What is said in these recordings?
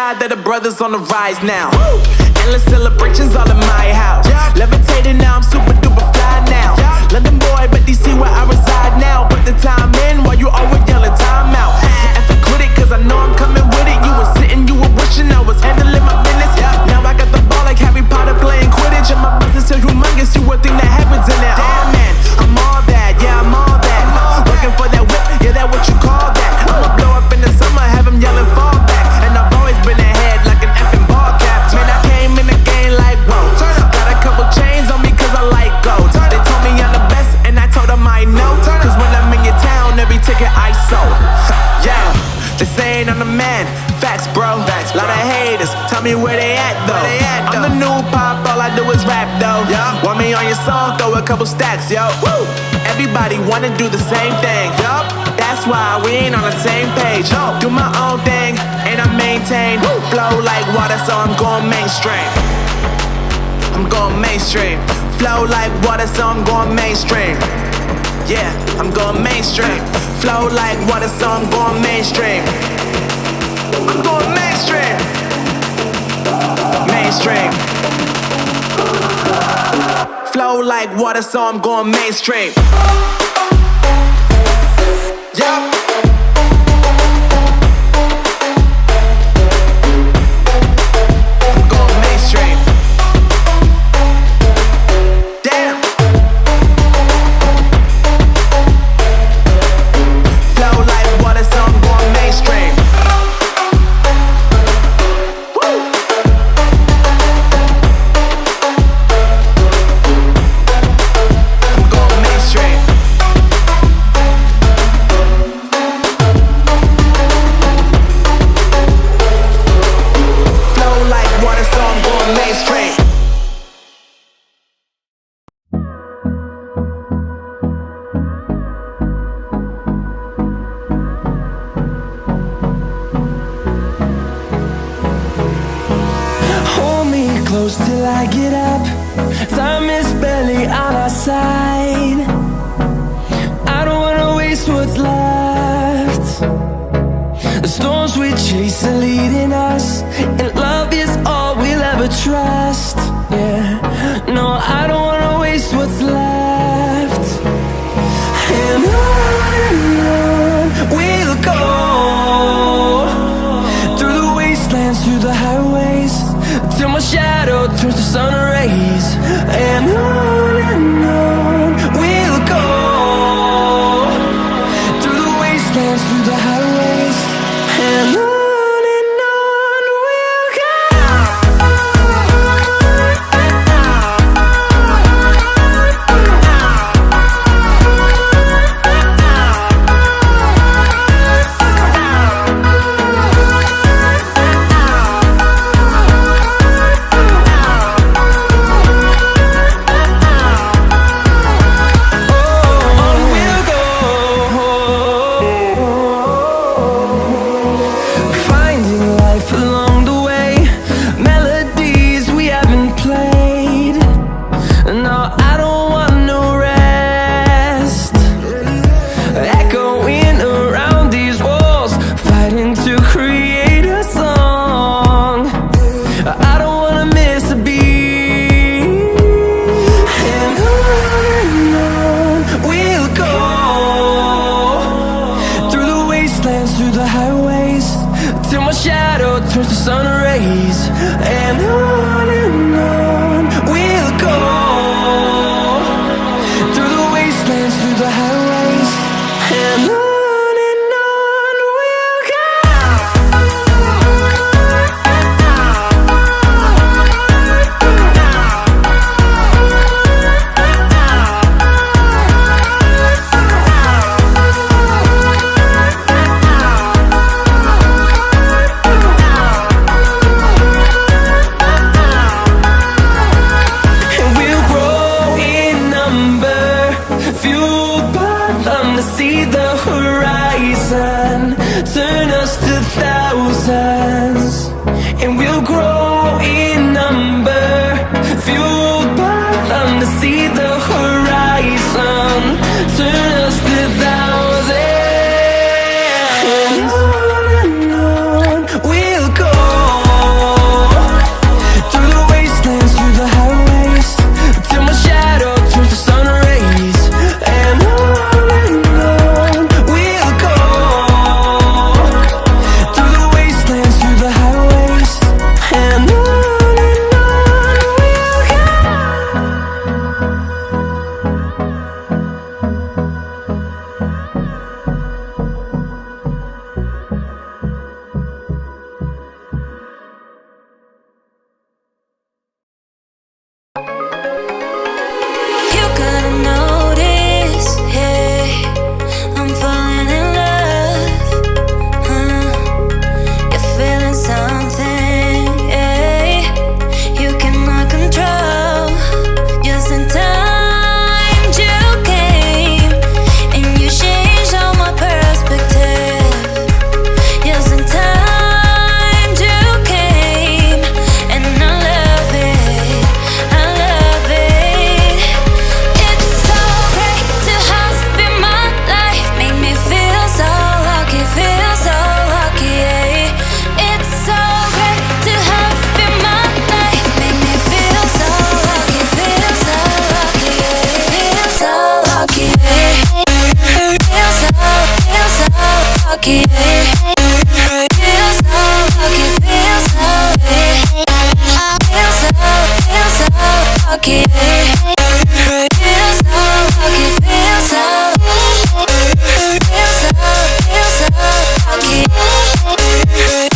God that the brothers on the rise now. Endless celebrations all in my house. Levitating now, I'm super duper fly now. London boy, but DC where I reside now. Put the time in while you always yelling time out. And for quit it, cause I know I'm coming with it. You were sitting, you were wishing I was handling my business. Now I got the ball like Harry Potter playing Quidditch. And my business so humongous, you would think that happens in it. Damn man, I'm all that, yeah, I'm all that. Looking for that whip, yeah, that what you call that. I'ma blow up in the summer, have them yelling fall back. And I've always been ahead like an effing ball cap. Man, I came in the game like, whoa. Got a couple chains on me cause I like gold. They told me I'm the best and I told them I know. Cause when I'm in your town, every ticket I sold. Yeah, they saying I'm the man. Facts, bro. Lot of haters, tell me where they at though. I'm the new pop, all I do is rap though. Want me on your song, throw a couple stacks, yo. Everybody wanna do the same thing. That's why we ain't on the same page. Do my own thing and I maintain. Flow like water, so I'm going mainstream. I'm going mainstream. Flow like water, so I'm going mainstream. Yeah, I'm going mainstream. Flow like water, so I'm going mainstream. I'm going mainstream. Mainstream. Flow like water, so I'm going mainstream. Yeah. Close till I get up. Time is barely on our side. I don't wanna waste what's left. The storms we chase are leading us, and love is all we'll ever trust. Yeah, no, I don't wanna waste what's left. And on we'll go, through the wastelands, through the highways, till my shadow turns to sun rays. And on we'll go, through the wastelands, through the highways. And on we'll go. Through the highways, till my shadow turns to sun rays. And on we'll go, through the wastelands, through the highways. And on we'll go. See the horizon, turn us to thousands, and we'll grow in number, fueled by them to see the horizon, turn us to thousands. And on we'll go. lucky. Feel so lucky, feel so lucky. Feel so lucky, feel so lucky. Feel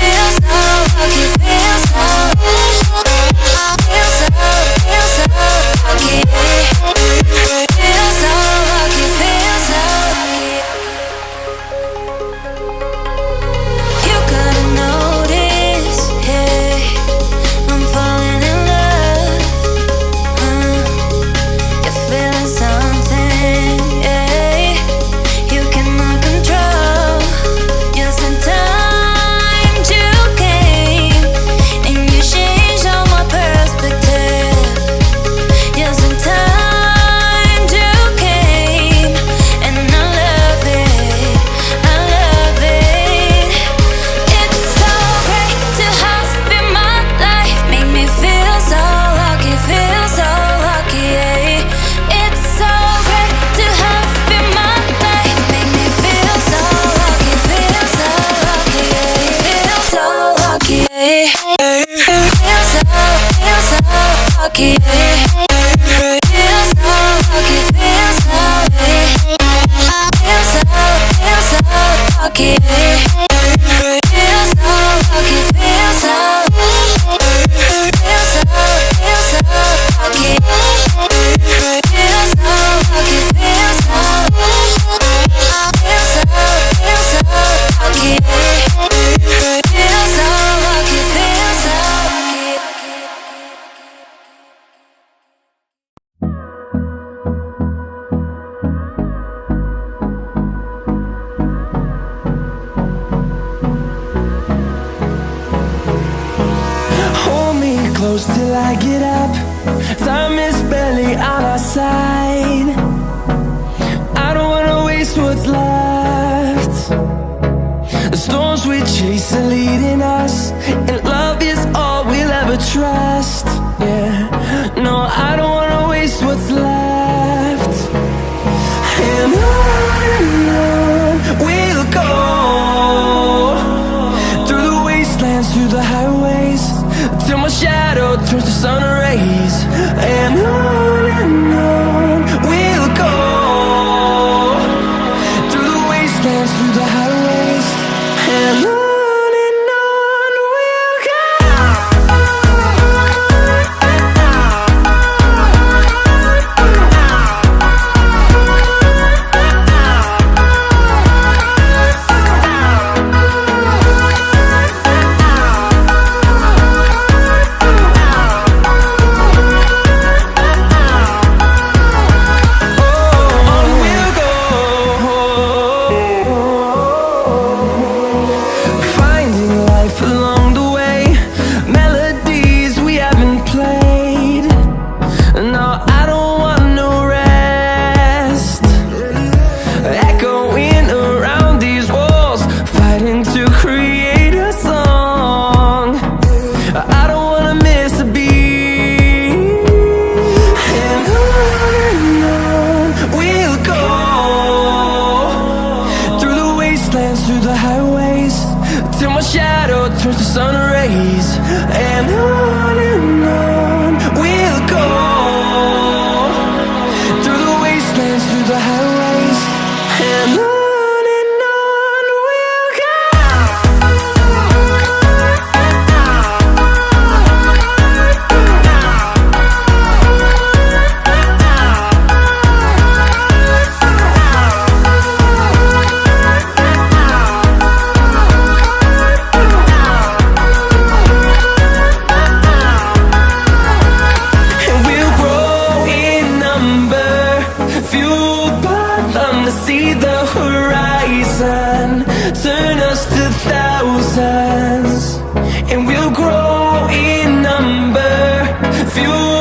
so lucky, feel so lucky. Feel so lucky, feel so lucky. You gotta notice, hey, I'm falling in love. You're feeling something, yeah. You cannot control. Yes, in time you came and you changed all my perspective. Yes, in time you came and I love it, I love it. It's so great to have you in my life, make me feel so lucky, yeah. It's so great to have you in my life, make me feel so lucky, yeah. Feel so lucky, yeah. Feel so lucky, yeah. Feel so lucky, feel so lucky, yeah. Feel so lucky, feel so lucky. Feel so lucky, feel so lucky. Feel so lucky, feel so lucky. Hold me close till I get up. Time is barely on our side. I don't wanna waste what's left. The storms we chase are leading us, and love is all we'll ever trust. Yeah, no, I don't wanna waste what's left. And on we'll go, through the wastelands, through the highways, till my shadow turns to sun rays. And on we'll go, through the wastelands, through the highways, and on we'll go. Turns to sun rays, and on we'll go, through the wastelands, through the highways, and on we'll go. See the horizon, turn us to thousands, and we'll grow in number, fuel